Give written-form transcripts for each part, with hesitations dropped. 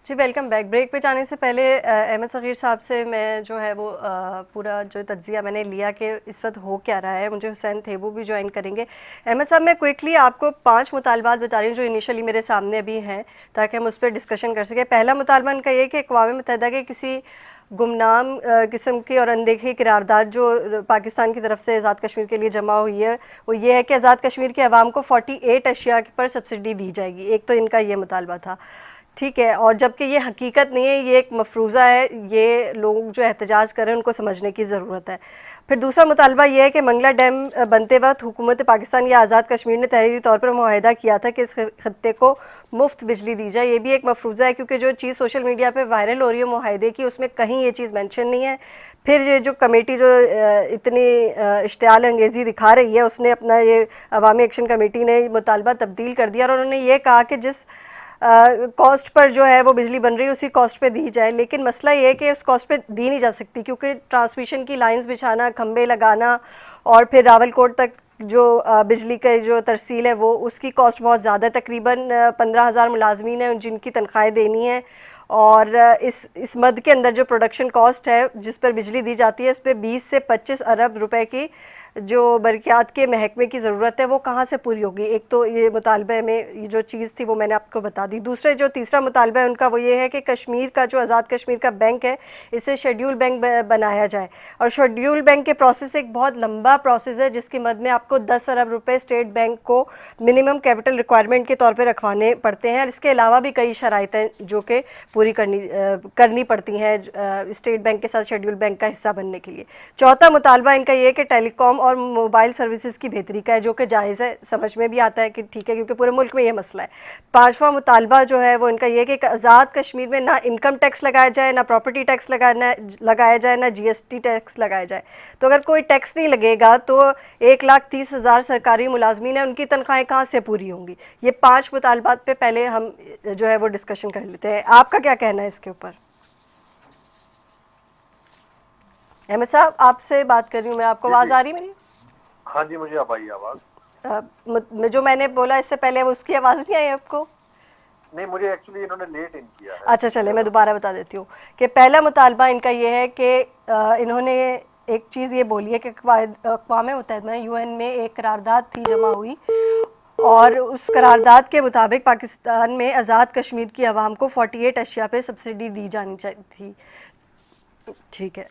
جی welcome back. Break پہ جانے سے پہلے احمد صغیر صاحب سے میں جو ہے وہ پورا جو تجزیہ میں نے لیا کہ اس وقت ہو کیا رہا ہے. مجھے حسین تھیبو بھی جوائن کریں گے. احمد صاحب میں کوئکلی آپ کو 5 مطالبات بتا رہی ہوں جو انیشلی میرے سامنے ابھی ہیں تاکہ ہم اس پہ ڈسکشن کر سکیں. پہلا مطالبہ ان کا یہ کہ اقوام متحدہ کے کسی گمنام قسم کی اور اندیکھی قرارداد جو پاکستان کی طرف سے آزاد کشمیر کے لیے جمع ہوئی ہے وہ یہ ہے کہ آزاد کشمیر کے عوام کو 48 اشیاء پر سبسڈی دی جائے گی. ایک تو ان کا یہ مطالبہ تھا, ٹھیک ہے, اور جبکہ یہ حقیقت نہیں ہے, یہ ایک مفروضہ ہے. یہ لوگ جو احتجاج کر رہے ہیں ان کو سمجھنے کی ضرورت ہے. پھر دوسرا مطالبہ یہ ہے کہ منگلا ڈیم بنتے وقت حکومت پاکستان یا آزاد کشمیر نے تحریری طور پر معاہدہ کیا تھا کہ اس خطے کو مفت بجلی دی جائے. یہ بھی ایک مفروضہ ہے کیونکہ جو چیز سوشل میڈیا پہ وائرل ہو رہی ہے معاہدے کی, اس میں کہیں یہ چیز مینشن نہیں ہے. پھر یہ جو کمیٹی جو اتنی اشتعال انگیزی دکھا رہی ہے, اس نے اپنا یہ عوامی ایکشن کمیٹی نے مطالبہ تبدیل کر دیا اور انہوں نے یہ کہا کہ جس کاسٹ پر جو ہے وہ بجلی بن رہی ہے اسی کاسٹ پہ دی جائے. لیکن مسئلہ یہ ہے کہ اس کاسٹ پہ دی نہیں جا سکتی کیونکہ ٹرانسمیشن کی لائنز بچھانا, کھمبے لگانا اور پھر راول کوٹ تک جو بجلی کا جو ترسیل ہے وہ اس کی کاسٹ بہت زیادہ ہے. تقریباً 15,000 ملازمین ہیں جن کی تنخواہیں دینی ہیں, اور اس مد کے اندر جو پروڈکشن کاسٹ ہے جس پر بجلی دی جاتی ہے اس پہ 20 سے 25 ارب روپے کی جو برقیات کے محکمے کی ضرورت ہے وہ کہاں سے پوری ہوگی. ایک تو یہ مطالبہ میں یہ جو چیز تھی وہ میں نے آپ کو بتا دی. دوسرے جو تیسرا مطالبہ ہے ان کا وہ یہ ہے کہ کشمیر کا جو آزاد کشمیر کا بینک ہے اسے شیڈیول بینک بنایا جائے. اور شیڈیول بینک کے پروسیس ایک بہت لمبا پروسیس ہے جس کی مد میں آپ کو 10 ارب روپے اسٹیٹ بینک کو منیمم کیپٹل ریکوائرمنٹ کے طور پہ رکھوانے پڑتے ہیں, اور اس کے علاوہ بھی کئی شرائط ہیں جو کہ پوری کرنی پڑتی ہیں اسٹیٹ بینک کے ساتھ شیڈیول بینک کا حصہ بننے کے لیے. چوتھا مطالبہ ان کا یہ کہ ٹیلی کام اور موبائل سروسز کی بہتری کا ہے, جو کہ جائز ہے, سمجھ میں بھی آتا ہے کہ ٹھیک ہے کیونکہ پورے ملک میں یہ مسئلہ ہے. پانچواں مطالبہ جو ہے وہ ان کا یہ کہ آزاد کشمیر میں نہ انکم ٹیکس لگایا جائے, نہ پراپرٹی ٹیکس لگایا جائے, نہ جی ایس ٹی ٹیکس لگایا جائے. تو اگر کوئی ٹیکس نہیں لگے گا تو 1,30,000 سرکاری ملازمین ہیں, ان کی تنخواہیں کہاں سے پوری ہوں گی. یہ 5 مطالبات پہ پہلے ہم جو ہے وہ ڈسکشن کر لیتے ہیں. آپ کا کیا کہنا ہے اس کے اوپر؟ احمد صاحب آپ سے بات کر رہی ہوں میں, آپ کو جی آواز جی آ رہی میری؟ ہاں جی، مجھے اب آئی آواز. جو میں نے بولا اس سے پہلے اس کی آواز نہیں آئی آپ کو؟ نہیں، مجھے ایکچولی انہوں نے لیٹ ان کیا ہے اچھا تو چلے میں لہٰذا دوبارہ بتا دیتی ہوں کہ پہلا مطالبہ ان کا یہ ہے کہ انہوں نے ایک چیز یہ بولی ہے کہ اقوام متحدہ میں یو این میں ایک قرارداد تھی جمع ہوئی, اور اس قرارداد کے مطابق پاکستان میں آزاد کشمیر کی عوام کو 48 اشیاء پہ سبسڈی دی جانی تھی. ٹھیک ہے,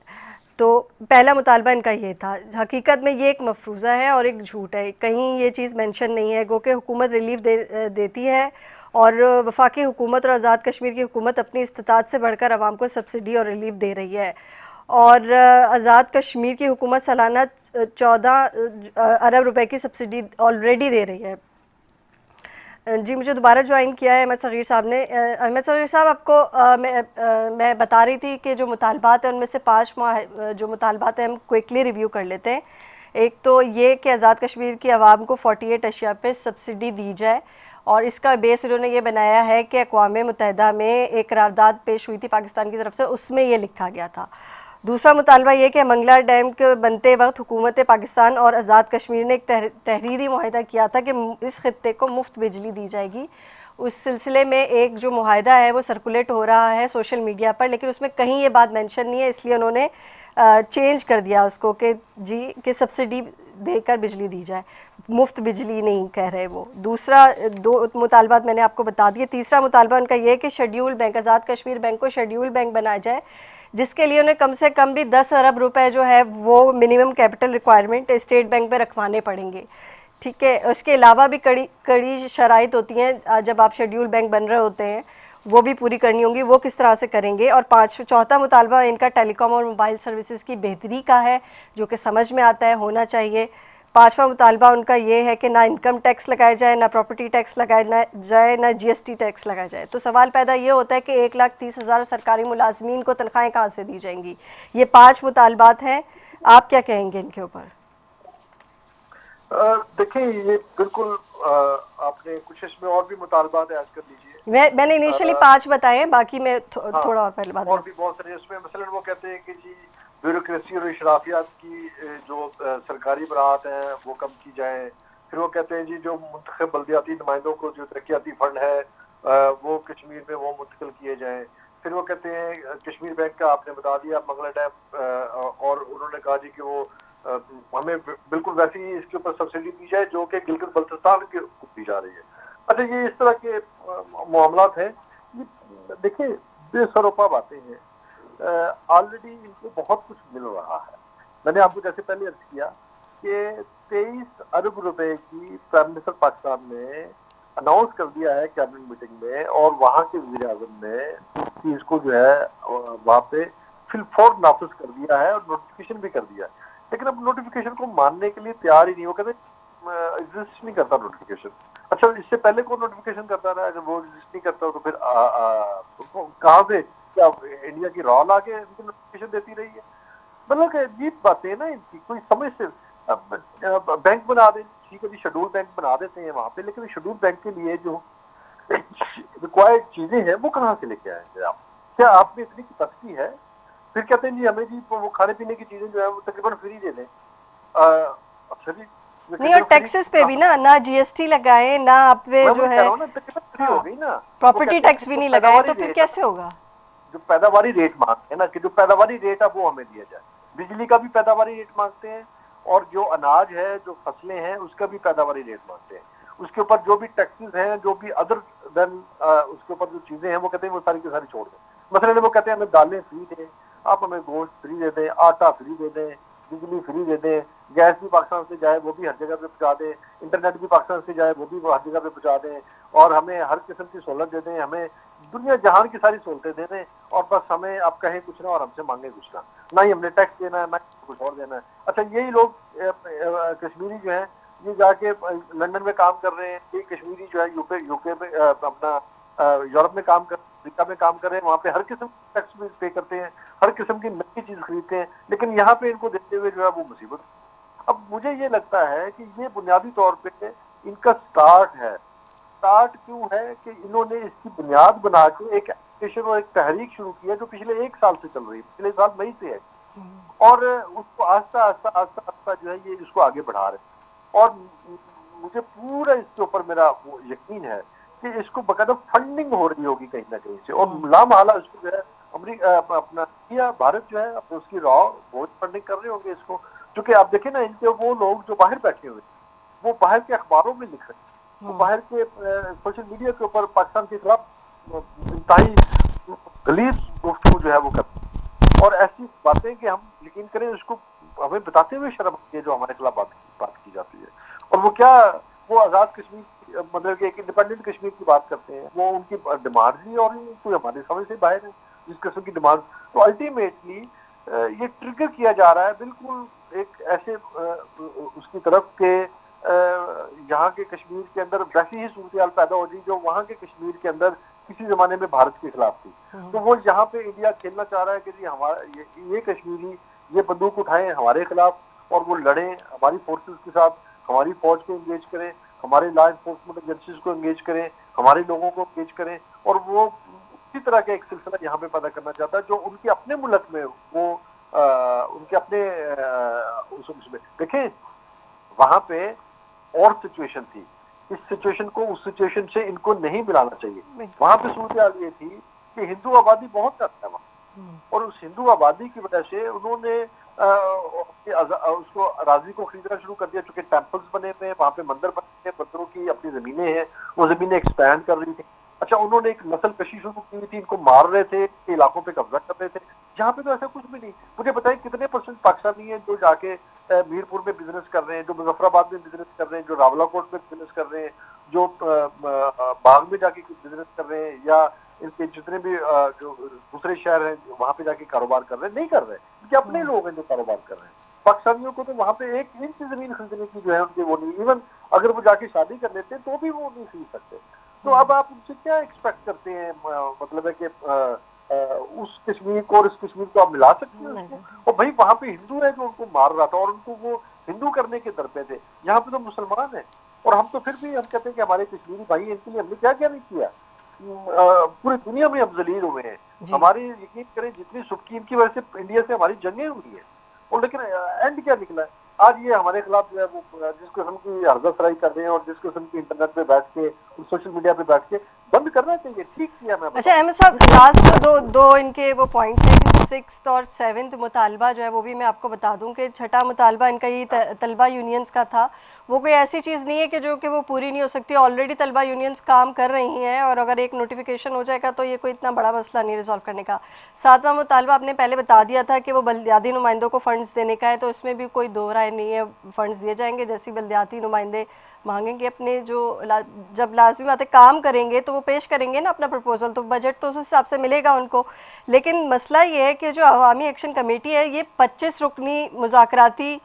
تو پہلا مطالبہ ان کا یہ تھا. حقیقت میں یہ ایک مفروضہ ہے اور ایک جھوٹ ہے, کہیں یہ چیز مینشن نہیں ہے. گو کہ حکومت ریلیف دیتی ہے اور وفاقی حکومت اور آزاد کشمیر کی حکومت اپنی استطاعت سے بڑھ کر عوام کو سبسڈی اور ریلیف دے رہی ہے, اور آزاد کشمیر کی حکومت سالانہ 14 ارب روپے کی سبسڈی آلریڈی دے رہی ہے. جی مجھے دوبارہ جوائن کیا ہے احمد صغیر صاحب نے. احمد صغیر صاحب آپ کو میں بتا رہی تھی کہ جو مطالبات ہیں ان میں سے 5 جو مطالبات ہیں ہم کوئکلی ریویو کر لیتے ہیں. ایک تو یہ کہ آزاد کشمیر کی عوام کو 48 اشیاء پہ سبسڈی دی جائے, اور اس کا بیس انہوں نے یہ بنایا ہے کہ اقوام متحدہ میں ایک قرارداد پیش ہوئی تھی پاکستان کی طرف سے, اس میں یہ لکھا گیا تھا. دوسرا مطالبہ یہ کہ منگلا ڈیم کے بنتے وقت حکومت پاکستان اور آزاد کشمیر نے ایک تحریری معاہدہ کیا تھا کہ اس خطے کو مفت بجلی دی جائے گی. اس سلسلے میں ایک جو معاہدہ ہے وہ سرکولیٹ ہو رہا ہے سوشل میڈیا پر, لیکن اس میں کہیں یہ بات مینشن نہیں ہے, اس لیے انہوں نے چینج کر دیا اس کو کہ جی کہ سبسڈی دے کر بجلی دی جائے, مفت بجلی نہیں کہہ رہے وہ. دوسرا 2 مطالبات میں نے آپ کو بتا دیے. تیسرا مطالبہ ان کا یہ کہ schedule bank, Azad Kashmir bank کو شیڈیول بینک بنایا جائے, جس کے لیے انہیں کم سے کم بھی 10 ارب روپے جو ہے وہ minimum capital requirement state bank پہ رکھوانے پڑیں گے. ٹھیک ہے, اس کے علاوہ بھی کڑی شرائط ہوتی ہیں جب آپ شیڈیول بینک بن رہے ہوتے ہیں, وہ بھی پوری کرنی ہوں گی. وہ کس طرح سے کریں گے؟ اور چوتھا مطالبہ ان کا ٹیلی کام اور موبائل سروسز کی بہتری کا ہے, جو کہ سمجھ میں آتا ہے, ہونا چاہیے. پانچواں مطالبہ ان کا یہ ہے کہ نہ انکم ٹیکس لگایا جائے, نہ پراپرٹی ٹیکس لگایا جائے, نہ جی ایس ٹی ٹیکس لگایا جائے. تو سوال پیدا یہ ہوتا ہے کہ 1,30,000 سرکاری ملازمین کو تنخواہیں کہاں سے دی جائیں گی؟ یہ 5 مطالبات ہیں, آپ کیا کہیں گے ان کے اوپر؟ دیکھیں، یہ بالکل آپ نے کچھ اس میں اور بھی مطالبات ایڈ کر لیجئے. میں نے انیشلی 5 بتائے ہیں, باقی میں ہاں، تھوڑا اور پہلے بعد اور میں. بھی بہت سارے اس میں مثلاً وہ کہتے ہیں کہ جی بیوروکریسی اور اشرافیات کی جو سرکاری براعت ہیں وہ کم کی جائیں. پھر وہ کہتے ہیں جی جو منتخب بلدیاتی نمائندوں کو جو ترقیاتی فنڈ ہے وہ کشمیر میں وہ منتقل کیے جائیں. پھر وہ کہتے ہیں کشمیر بینک کا آپ نے بتا دیا منگلا ڈیم, اور انہوں نے کہا جی کہ وہ ہمیں بالکل ویسی ہی اس کے اوپر سبسڈی دی جائے جو کہ گلگت بلتستان کے دی جا رہی ہے. اچھا یہ اس طرح کے معاملات ہیں. دیکھیں بے سروپا باتیں ہیں. آلریڈی ان کو بہت کچھ مل رہا ہے. میں نے آپ کو جیسے پہلے عرض کیا کہ 23 ارب روپے کی پرائم منسٹر پاکستان نے اناؤنس کر دیا ہے کیبنٹ میٹنگ میں, اور وہاں کے وزیر اعظم نے اس چیز کو جو ہے وہاں پہ فی الفور نافذ کر دیا ہے اور نوٹیفیکیشن بھی کر دیا ہے. لیکن اب نوٹیفیکیشن کو ماننے کے لیے تیار ہی نہیں. وہ کہتے ایگزسٹ نہیں کرتا نوٹیفیکیشن. اچھا اس سے پہلے کون نوٹیفیکیشن کرتا رہا, جب وہ ایگزسٹ نہیں کرتا تو پھر کہاں سے کیا انڈیا کی را لا کے ان کو نوٹیفیکیشن دیتی رہی ہے. مطلب کہ عجیب باتیں نا ان کی, کوئی سمجھ سے بینک بنا دیں, ٹھیک ہے جی شیڈول بینک بنا دیتے ہیں وہاں پہ, لیکن شیڈول بینک کے لیے جو ریکوائرڈ چیزیں ہیں وہ کہاں سے لے کے آئیں گے آپ؟ کیا آپ میں اتنی کیپیسٹی ہے؟ پھر کہتے ہیں جی ہمیں جی وہ کھانے پینے کی چیزیں جو ہے وہ تقریباً فری دے دیں. اچھا جی نہیں, اور ٹیکسز پہ بھی نہ جی ایس ٹی لگائیں نہ آپ پہ میں جو وہی کہہ ہے رہا ہوں نا, تقریباً فری ہاں ہو گئی نا. وہ پراپرٹی کہتے ہیں کہ ٹیکس بھی جو نہیں لگائیں تو پیداواری پھر ریٹ کیسے ہوگا؟ جو پیداواری ریٹ مانگتے ہیں نا, کہ جو پیداواری ریٹ ہے وہ ہمیں دیا جائے. بجلی کا بھی پیداواری ریٹ مانگتے ہیں, اور جو اناج ہے جو فصلیں ہیں اس کا بھی پیداواری ریٹ مانگتے ہیں. اس کے اوپر جو بھی ٹیکسز ہیں, جو بھی ادر دین اس کے اوپر جو چیزیں ہیں وہ کہتے ہیں وہ ساری کی ساری چھوڑ دیں. مثلا وہ کہتے ہیں ہمیں دالیں فری دیں, آپ ہمیں گوشت فری دے دیں, آٹا فری دے دیں, بجلی فری دے دیں, گیس بھی پاکستان سے جائے وہ بھی ہر جگہ پہ پہنچا دیں, انٹرنیٹ بھی پاکستان سے جائے وہ بھی ہر جگہ پہ پہنچا دیں, اور ہمیں ہر قسم کی سہولت دے دیں, ہمیں دنیا جہان کی ساری سہولتیں دے دیں, اور بس ہمیں آپ کہیں کچھ نہ اور ہم سے مانگیں کچھ نہ. نہ ہی ہم نے ٹیکس دینا ہے نہ کچھ اور دینا ہے. اچھا یہی لوگ کشمیری جو ہیں یہ جا کے لندن میں کام کر رہے ہیں, یہ کشمیری جو ہے یو کے میں اپنا یورپ میں کام کر رہے ہیں, امریکہ میں کام کر رہے ہیں, وہاں پہ ہر قسم کی ٹیکس بھی پے کرتے ہیں, ہر قسم کی نئی چیز خریدتے ہیں, لیکن یہاں پہ ان کو دیتے ہوئے جو ہے وہ مصیبت. اب مجھے یہ لگتا ہے کہ یہ بنیادی طور پہ ان کا سٹارٹ ہے. سٹارٹ کیوں ہے کہ انہوں نے اس کی بنیاد بنا کے ایک ایپلیکیشن اور ایک تحریک شروع کی ہے جو پچھلے 1 سال سے چل رہی ہے, پچھلے سال مئی سے ہے, اور اس کو آہستہ آہستہ آہستہ آہستہ جو ہے یہ اس کو آگے بڑھا رہے ہیں. اور مجھے پورا اس کے اوپر میرا وہ یقین ہے کہ اس کو باقاعدہ فنڈنگ ہو رہی ہوگی کہیں نہ کہیں سے, اور لامحالہ اس کو جو ہے امریکہ اپنا انڈیا بھارت جو ہے اس کی را بہت فنڈنگ کر رہے ہوں گے اس کو. چونکہ آپ دیکھیں نا ان کے وہ لوگ جو باہر بیٹھے ہوئے ہیں وہ باہر کے اخباروں میں لکھ رہے ہیں, وہ باہر کے سوشل میڈیا کے اوپر پاکستان کے خلاف انتہائی غلیظ گفتگو جو ہے وہ کرتے ہیں, اور ایسی باتیں کہ ہم یقین کریں اس کو ہمیں بتاتے ہوئے شرم آتی ہے جو ہمارے خلاف بات کی جاتی ہے. اور وہ کیا وہ آزاد کشمیر مطلب کہ ایک انڈیپینڈنٹ کشمیر کی بات کرتے ہیں, وہ ان کی ڈیمانڈ بھی اور کوئی ہماری سمجھ سے باہر ہے جس قسم کی ڈیمانڈ. تو الٹیمیٹلی یہ ٹریگر کیا جا رہا ہے بالکل ایک ایسے اس کی طرف کہ یہاں کے کشمیر کے اندر ویسی ہی صورتحال پیدا ہو جائے جو وہاں کے کشمیر کے اندر کسی زمانے میں بھارت کے خلاف تھی. تو وہ یہاں پہ انڈیا کھیلنا چاہ رہا ہے کہ جی ہمارا یہ کشمیری یہ بندوق اٹھائیں ہمارے خلاف, اور وہ لڑیں ہماری فورسز کے ساتھ, ہماری فوج کو انگیج کریں, ہمارے لا انفورسمنٹ ایجنسیز کو انگیج کریں, ہمارے لوگوں کو انگیج کریں, اور وہ اسی طرح کا ایک سلسلہ یہاں پہ پیدا کرنا چاہتا ہے جو ان کے اپنے ملک میں وہ ان کے اپنے اس میں دیکھیں وہاں پہ اور سچویشن تھی, اس سچویشن کو اس سچویشن سے ان کو نہیں ملانا چاہیے. وہاں پہ صورتحال یہ تھی کہ ہندو آبادی بہت زیادہ ہے وہاں, اور اس ہندو آبادی کی وجہ سے انہوں نے اس کو اراضی کو خریدنا شروع کر دیا, چونکہ ٹیمپلز بنے ہوئے ہیں وہاں پہ, مندر بنے ہیں, پتھروں کی اپنی زمینیں ہیں, وہ زمینیں ایکسپینڈ کر رہی تھیں. اچھا انہوں نے ایک نسل کشی شروع کی تھی, ان کو مار رہے تھے, علاقوں پہ قبضہ کر رہے تھے. یہاں پہ تو ایسا کچھ بھی نہیں. مجھے بتائیں کتنے % پاکستانی ہیں جو جا کے میرپور میں بزنس کر رہے ہیں, جو مظفر آباد میں بزنس کر رہے ہیں, جو راولا کوٹ میں بزنس کر رہے ہیں, جو باغ میں جا کے بزنس کر رہے ہیں, یا ان کے جتنے بھی جو دوسرے شہر ہیں وہاں پہ جا کے کاروبار کر رہے ہیں, نہیں کر رہے, کیونکہ اپنے لوگ ہیں جو کاروبار کر رہے ہیں. پاکستانیوں کو تو وہاں پہ 1 انچ زمین خریدنے کی جو ہے ان کی وہ نہیں, ایون اگر وہ جا کے شادی کر لیتے تو بھی وہ نہیں خرید سکتے. تو اب آپ ان سے کیا ایکسپیکٹ کرتے ہیں؟ مطلب ہے کہ اس کشمیر کو اور اس کشمیر کو آپ ملا سکتے ہیں اس کو؟ اور بھائی وہاں پہ ہندو ہے جو ان کو مار رہا تھا اور ان کو وہ ہندو کرنے کے در پہ تھے, یہاں پہ تو مسلمان ہیں, اور ہم تو پھر بھی ہم کہتے ہیں کہ ہمارے کشمیری بھائی ہیں, ان کے لیے ہم نے کیا کیا نہیں کیا. پوری دنیا میں ہم ذلیل ہوئے ہیں, ہماری یقین کریں جتنی سبکی ان کی وجہ سے انڈیا سے ہماری جنگیں ہوئی ہیں, اور لیکن اینڈ کیا نکلا ہے؟ آج یہ ہمارے خلاف جو ہے وہ جس قسم کی ہرزہ سرائی کر رہے ہیں اور جس قسم کی انٹرنیٹ پہ بیٹھ کے سوشل میڈیا پہ بیٹھ کے بند کرنا چاہیے. ٹھیک کیا میں اچھا احمد صاحب لاسٹ دو ان کے وہ پوائنٹس ہیں کہ 6th اور 7th مطالبہ جو ہے وہ بھی میں آپ کو بتا دوں کہ چھٹا مطالبہ ان کا یہ طلبہ یونینز کا تھا. وہ کوئی ایسی چیز نہیں ہے کہ جو کہ وہ پوری نہیں ہو سکتی. آلریڈی طلبہ یونینز کام کر رہی ہیں اور اگر ایک نوٹیفیکیشن ہو جائے گا تو یہ کوئی اتنا بڑا مسئلہ نہیں ریزالو کرنے کا. 7واں مطالبہ آپ نے پہلے بتا دیا تھا کہ وہ بلدیاتی نمائندوں کو فنڈز دینے کا ہے, تو اس میں بھی کوئی دو رائے نہیں ہے, فنڈز دیے جائیں گے. جیسے بلدیاتی نمائندے مانگیں گے اپنے جو جب لازمی باتیں کام کریں گے تو وہ پیش کریں گے نا اپنا پرپوزل, تو بجٹ تو اس حساب سے ملے گا ان کو. لیکن مسئلہ یہ ہے کہ جو عوامی ایکشن کمیٹی ہے یہ 25 رکنی مذاکراتی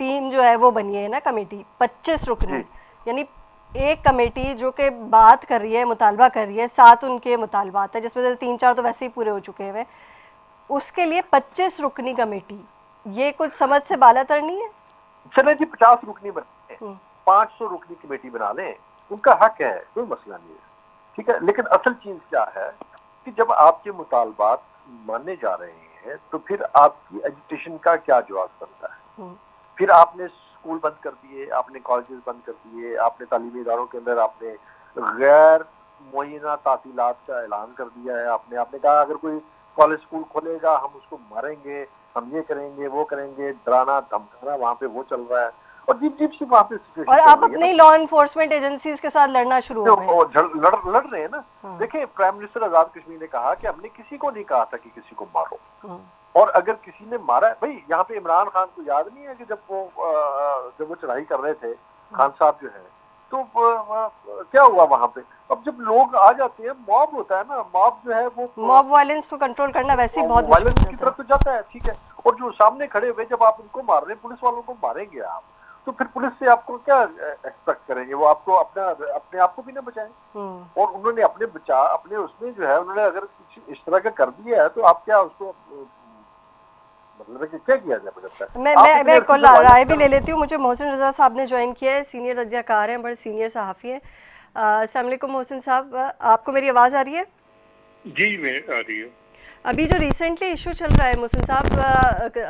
ٹیم جو ہے وہ بنی ہے نا کمیٹی, 25 رکنی, یعنی ایک کمیٹی جو کہ بات کر رہی ہے, مطالبہ کر رہی ہے, 7 ان کے مطالبات ہیں جس میں سے 3-4 تو ویسے ہی پورے ہو چکے ہیں. اس کے لیے 25 رکنی کمیٹی, یہ کچھ سمجھ سے بالا تر نہیں ہے؟ چلیں جی 50 رکنی بنا لیں, 500 رکنی کمیٹی بنا لیں, ان کا حق ہے, کوئی مسئلہ نہیں ہے, ٹھیک ہے. لیکن اصل چیز کیا ہے کہ جب آپ کے مطالبات مانے جا رہے ہیں تو پھر آپ کی ایجوکیشن کا کیا جواز بنتا ہے؟ پھر آپ نے اسکول بند کر دیے, آپ نے کالجز بند کر دیے, آپ نے تعلیمی اداروں کے اندر آپ نے غیر معینہ تعطیلات کا اعلان کر دیا ہے. آپ نے کہا اگر کوئی کالج اسکول کھولے گا ہم اس کو ماریں گے, ہم یہ کریں گے, وہ کریں گے, ڈرانا دھمکانا وہاں پہ وہ چل رہا ہے, اور جیب سی وہاں پہ سچویشن اور چل آپ رہی ہے. اپنی لا انفورسمنٹ ایجنسیز کے ساتھ لڑنا شروع ہو گئے, لڑ رہے ہیں نا. دیکھیں پرائم منسٹر آزاد کشمیر نے کہا کہ ہم نے کسی کو نہیں کہا تھا کہ کسی کو مارو, اور اگر کسی نے مارا ہے, بھائی یہاں پہ عمران خان کو یاد نہیں ہے کہ جب وہ چڑھائی کر رہے تھے, خان صاحب جو ہے, تو کیا ہوا وہاں پہ. اب جب لوگ آ جاتے ہیں, موب ہوتا ہے نا, موب جو ہے وہ موب وائلنس کو کنٹرول کرنا ویسے ہی بہت مشکل وائلنس کی ہوتا طرف تو جاتا ہے, ٹھیک ہے. اور جو سامنے کھڑے ہوئے جب آپ ان کو مار رہے ہیں, پولیس والوں کو ماریں گے آپ, تو پھر پولیس سے آپ کو کیا ایکسپیکٹ کریں گے؟ وہ آپ کو اپنے آپ کو بھی نہ بچائیں. اور انہوں نے اپنے اس میں جو ہے انہوں نے اگر کچھ اس طرح کا کر دیا ہے تو آپ کیا اس کو مطلب ہے کہ کیا کیا جائے سکتا ہے. میں ایک رائے بھی لے لیتی ہوں. مجھے محسن رضا صاحب نے جوائن کیا ہے, سینئر تجزیہ کار ہیں, بڑے سینئر صحافی ہیں. السلام علیکم محسن صاحب, آپ کو میری آواز آ رہی ہے؟ جی میں آ رہی ہوں. ابھی جو ریسنٹلی ایشو چل رہا ہے محسن صاحب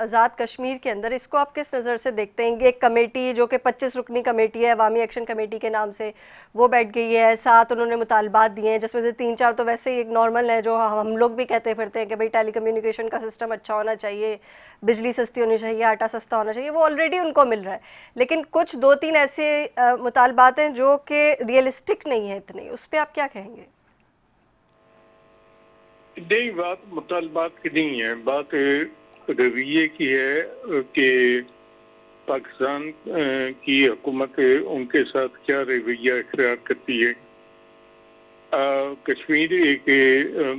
آزاد کشمیر کے اندر, اس کو آپ کس نظر سے دیکھتے ہیں؟ ایک کمیٹی جو کہ 25 رکنی کمیٹی ہے عوامی ایکشن کمیٹی کے نام سے, وہ بیٹھ گئی ہے, 7 انہوں نے مطالبات دیے ہیں جس میں سے 3-4 تو ویسے ہی ایک نارمل ہے جو ہم لوگ بھی کہتے پھرتے ہیں کہ بھائی ٹیلی کمیونیکیشن کا سسٹم اچھا ہونا چاہیے, بجلی سستی ہونی چاہیے, آٹا سستا ہونا چاہیے, وہ آلریڈی ان کو مل رہا ہے. لیکن کچھ 2-3 ایسے مطالبات ہیں جو کہ ریئلسٹک نہیں ہیں اتنے, اس پہ آپ کیا کہیں گے؟ نہیں, بات مطالبات کی نہیں ہے, بات رویے کی ہے کہ پاکستان کی حکومت ان کے ساتھ کیا رویہ اختیار کرتی ہے. کشمیر ایک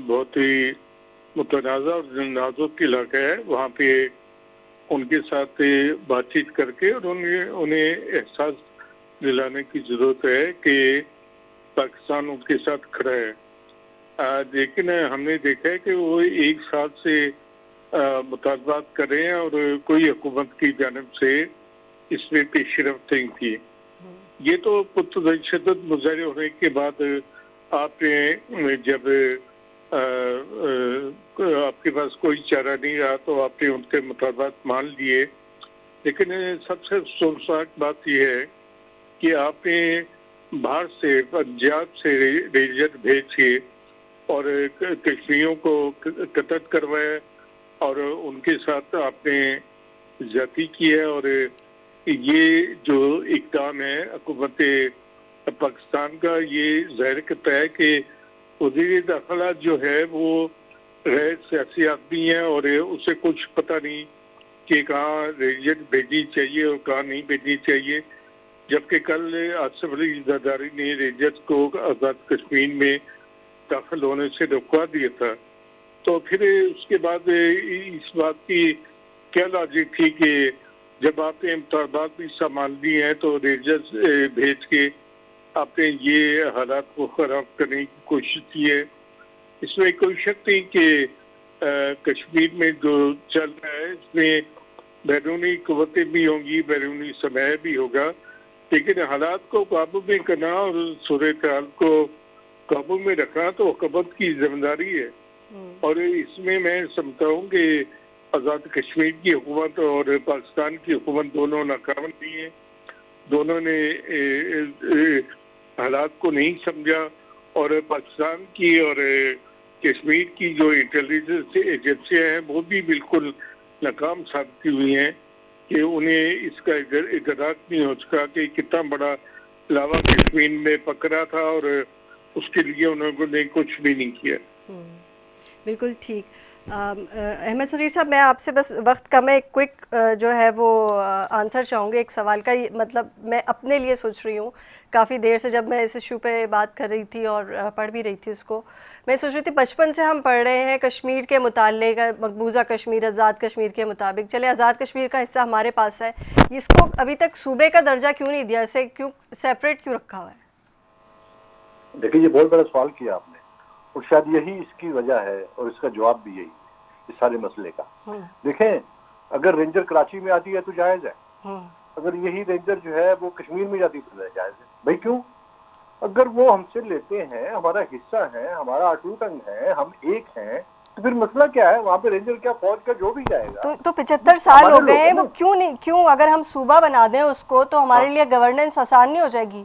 بہت ہی متنازع اور نازک علاقہ ہے, وہاں پہ ان کے ساتھ بات چیت کر کے انہیں احساس دلانے کی ضرورت ہے کہ پاکستان ان کے ساتھ کھڑا ہے. لیکن ہم نے دیکھا ہے کہ وہ 1 سال سے مطالبات کر رہے ہیں اور کوئی حکومت کی جانب سے اس میں پیش رفت نہیں کی. یہ تو پرتشدد مظاہرے ہونے کے بعد آپ نے جب آپ کے پاس کوئی چارہ نہیں رہا تو آپ نے ان کے مطالبات مان لیے. لیکن سب سے افسوسناک بات یہ ہے کہ آپ نے باہر سے پنجاب سے ریجر بھیج کے اور کشمیریوں کو قتل کروایا اور ان کے ساتھ آپ نے زیادتی کی ہے. اور یہ جو اقدام ہے حکومت پاکستان کا, یہ ظاہر کرتا ہے کہ وزیر داخلہ جو ہے وہ غیر سیاسی آدمی ہے اور اسے کچھ پتہ نہیں کہ کہاں ریجن بھیجنی چاہیے اور کہاں نہیں بھیجنی چاہیے. جبکہ کل آصف علی زرداری نے رینجرز کو آزاد کشمیر میں داخل ہونے سے روکوا دیا تھا. تو پھر اس کے بعد اس بات کی کیا لاجک تھی کہ جب آپ نے مطالبات بھی سامان لی ہیں تو رینجرز بھیج کے آپ نے یہ حالات کو خراب کرنے کی کوشش کی ہے. اس میں کوئی شک نہیں کہ کشمیر میں جو چل رہا ہے اس میں بیرونی قوتیں بھی ہوں گی, بیرونی سرمایہ بھی ہوگا, لیکن حالات کو قابو میں کرنا اور صورتحال کو قابو میں رکھنا تو حکومت کی ذمہ داری ہے. اور اس میں سمجھتا ہوں کہ آزاد کشمیر کی حکومت اور پاکستان کی حکومت دونوں ناکام رہی ہیں. دونوں نے حالات کو نہیں سمجھا اور پاکستان کی اور کشمیر کی جو انٹیلیجنس ایجنسیاں ہیں وہ بھی بالکل ناکام ثابت ہوئی ہیں کہ انہیں اس کا ادراک نہیں ہو سکا کہ کتنا بڑا لاوا کشمیر میں پکڑا تھا اور اس کے لیے انہوں نے کچھ بھی نہیں کیا. بالکل ٹھیک. احمد صغیر صاحب میں آپ سے بس وقت کم ہے، کوئک جو ہے وہ آنسر چاہوں گے ایک سوال کا. مطلب میں اپنے لیے سوچ رہی ہوں کافی دیر سے، جب میں اس ایشو پہ بات کر رہی تھی اور پڑھ بھی رہی تھی اس کو، میں سوچ رہی تھی بچپن سے ہم پڑھ رہے ہیں کشمیر کے متعلق، مقبوضہ کشمیر، آزاد کشمیر کے مطابق. چلے آزاد کشمیر کا حصہ ہمارے پاس ہے، اس کو ابھی تک صوبے کا درجہ کیوں نہیں دیا؟ اسے کیوں سیپریٹ کیوں رکھا ہوا ہے؟ دیکھیے یہ بہت بڑا سوال کیا آپ نے، اور شاید یہی اس کی وجہ ہے اور اس کا جواب بھی یہی ہے اس سارے مسئلے کا. دیکھیں اگر رینجر کراچی میں آتی ہے تو جائز ہے، اگر یہی رینجر جو ہے وہ کشمیر میں جاتی تو جائز ہے. بھائی کیوں؟ اگر وہ ہم سے لیتے ہیں، ہمارا حصہ ہے، ہمارا اٹوٹ انگ ہے، ہم ایک ہیں، تو پھر مسئلہ کیا ہے؟ وہاں پہ رینجر کیا فوج کا جو بھی جائے گا. تو 75 سال ہو گئے ہیں، وہ کیوں نہیں، کیوں اگر ہم صوبہ بنا دیں اس کو تو ہمارے لیے گورننس آسان نہیں ہو جائے گی؟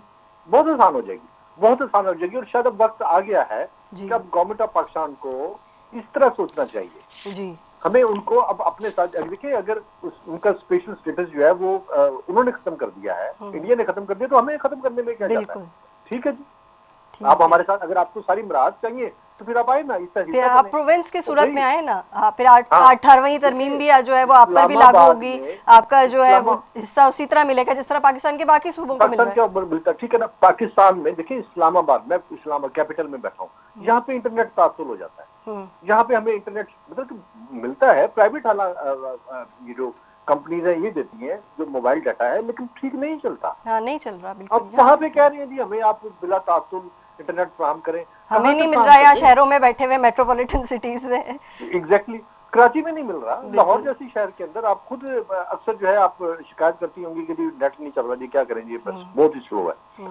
بہت آسان ہو جائے گی، بہت آسان ہو جائے گی. اور شاید اب وقت آ گیا ہے کہ اب گورنمنٹ آف پاکستان کو اس طرح سوچنا چاہیے. جی ہمیں ان کو اب اپنے ساتھ، دیکھیں اگر ان کا اسپیشل اسٹیٹس جو ہے وہ انہوں نے ختم کر دیا ہے، انڈیا نے ختم کر دیا، تو ہمیں ختم کرنے میں کیا جاتا ہے؟ ٹھیک ہے جی، آپ ہمارے ساتھ، اگر آپ کو ساری مراحت چاہیے تو پھر آپ آئے نا، اس طرح پھر آپ پروونس کی صورت میں آئے نا. پھر 18ویں ترمیم بھی جو ہے وہ آپ پر بھی لاگو ہوگی، آپ کا جو ہے وہ حصہ اسی طرح ملے گا جس طرح پاکستان کے باقی صوبوں کو مل رہا ہے. کے اوپر ملتا ہے. ٹھیک ہے نا. پاکستان میں دیکھیں اسلام آباد، میں اسلام آباد کیپٹل میں بیٹھا ہوں، یہاں پہ انٹرنیٹ تعطل ہو جاتا ہے. یہاں پہ ہمیں انٹرنیٹ مطلب ملتا ہے، پرائیویٹ یہ جو کمپنیز ہیں یہ دیتی ہیں جو موبائل ڈاٹا ہے، لیکن ٹھیک نہیں چلتا. ہاں نہیں چل رہا بالکل. اب وہاں پہ کہہ رہے ہیں جی ہمیں آپ بلا تعطل انٹرنیٹ فراہم کریں. ہمیں نہیں مل رہا، یا شہروں میں بیٹھے ہوئے میٹروپولیٹن سٹیز میں. ایگزیکٹلی. کراچی میں نہیں مل رہا، لاہور جیسی شہر کے اندر آپ خود اکثر جو ہے آپ شکایت کرتی ہوں گی کہ نیٹ نہیں چل رہا جی، کیا کریں جی، بس بہت ہی سلو ہے.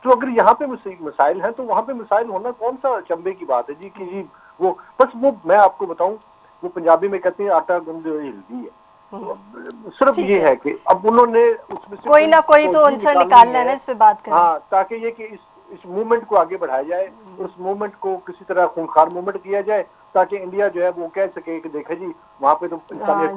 تو اگر یہاں پہ مسائل ہیں تو وہاں پہ مسائل ہونا کون سا چمبے کی بات ہے جی کہ جی وہ بس وہ میں آپ کو بتاؤں، وہ پنجابی میں کہتے ہیں آٹا گوندھ ہلدی ہے. صرف یہ ہے کہ اب انہوں نے اس میں سے کوئی نہ کوئی تو عنصر نکالنا ہے نا اس پہ بات کریں. ہاں، تاکہ یہ کہ اس موومنٹ کو آگے بڑھایا جائے اور اس موومنٹ کو کسی طرح خونخوار موومنٹ کیا جائے تاکہ انڈیا جو ہے وہ کہہ سکے کہ دیکھیں جی وہاں پہ تو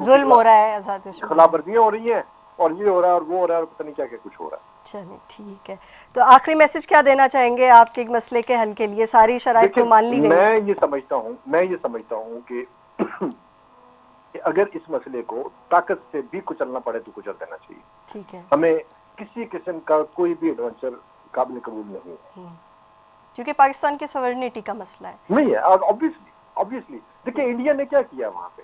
ظلم ہو رہا ہے، آزاد کشمیر خلاف ورزیاں ہو رہی ہیں اور یہ ہو رہا ہے اور وہ ہو رہا ہے اور پتہ نہیں کیا کیا کچھ ہو رہا ہے. چلیے ٹھیک ہے. تو آخری میسج کیا دینا چاہیں گے آپ کے مسئلے کے حل کے لیے؟ ساری شرائط تو مان لی گئی. میں یہ سمجھتا ہوں کہ اگر اس مسئلے کو طاقت سے بھی کچلنا پڑے تو کچل دینا چاہیے. ٹھیک ہے. ہمیں کسی قسم کا کوئی بھی ایڈونچر قابل قبول نہیں ہے، کیونکہ پاکستان کی سورنٹی کا مسئلہ ہے. نہیں ہے. اور obviously دیکھیں انڈیا نے کیا کیا وہاں پہ،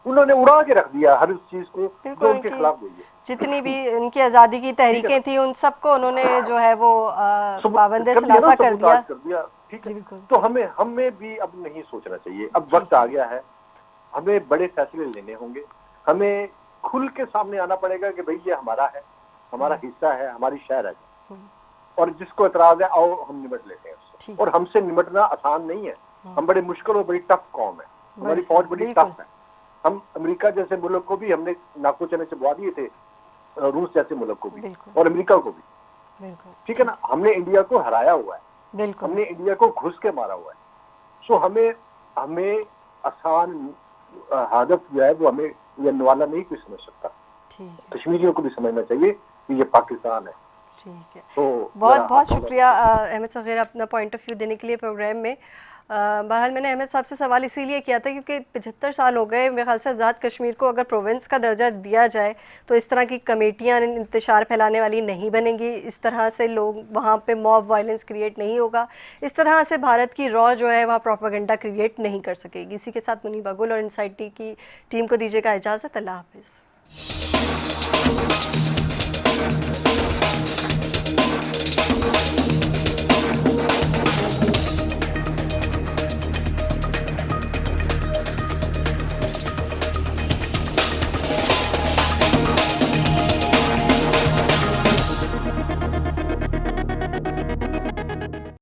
انہوں نے اڑا کے رکھ دیا ہر اس چیز کو جو ان کے خلاف ہوئی ہے. جتنی بھی ان کی آزادی کی تحریکیں تھیں ان سب کو انہوں نے جو ہے وہ پابند ثلاثہ کر دیا. ٹھیک ہے. تو ہمیں بھی اب نہیں سوچنا چاہیے، اب وقت آ گیا ہے، ہمیں بڑے فیصلے لینے ہوں گے، ہمیں کھل کے سامنے آنا پڑے گا کہ بھئی یہ ہمارا ہے، ہمارا حصہ ہے، ہماری شہر ہے، اور جس کو اعتراض ہے آؤ ہم نمٹ لیتے ہیں اس سے. اور ہم سے نمٹنا آسان نہیں ہے، ہم بڑے مشکل اور بڑی ٹف قوم ہے، ہماری فوج بڑی ٹف ہے. ہم امریکہ جیسے ملک کو بھی ہم نے ناکو چنے سے بوا دیے تھے، روس جیسے ملک کو بھی اور امریکہ کو بھی. ٹھیک ہے نا. ہم نے انڈیا کو ہرایا ہوا ہے، ہم نے انڈیا کو گھس کے مارا ہوا ہے. سو ہمیں آسان ہدف جو ہے وہ ہمیں یہ نوالا نہیں کوئی سمجھ سکتا. کشمیریوں کو بھی سمجھنا چاہیے کہ یہ پاکستان ہے. ٹھیک ہے. بہت بہت شکریہ احمد صغیر اپنا پوائنٹ آف ویو دینے کے لیے پروگرام میں. بہرحال میں نے احمد صاحب سے سوال اسی لیے کیا تھا کیونکہ 75 سال ہو گئے میرے خیال سے آزاد کشمیر کو اگر پروونس کا درجہ دیا جائے تو اس طرح کی کمیٹیاں انتشار پھیلانے والی نہیں بنیں گی، اس طرح سے لوگ وہاں پہ موب وائلنس کریٹ نہیں ہوگا، اس طرح سے بھارت کی را جو ہے وہاں پروپیگنڈا کریٹ نہیں کر سکے گی. اسی کے ساتھ منیبہ گل اور انسائٹ ٹی کی ٹیم کو دیجیے گا اجازت. اللہ حافظ.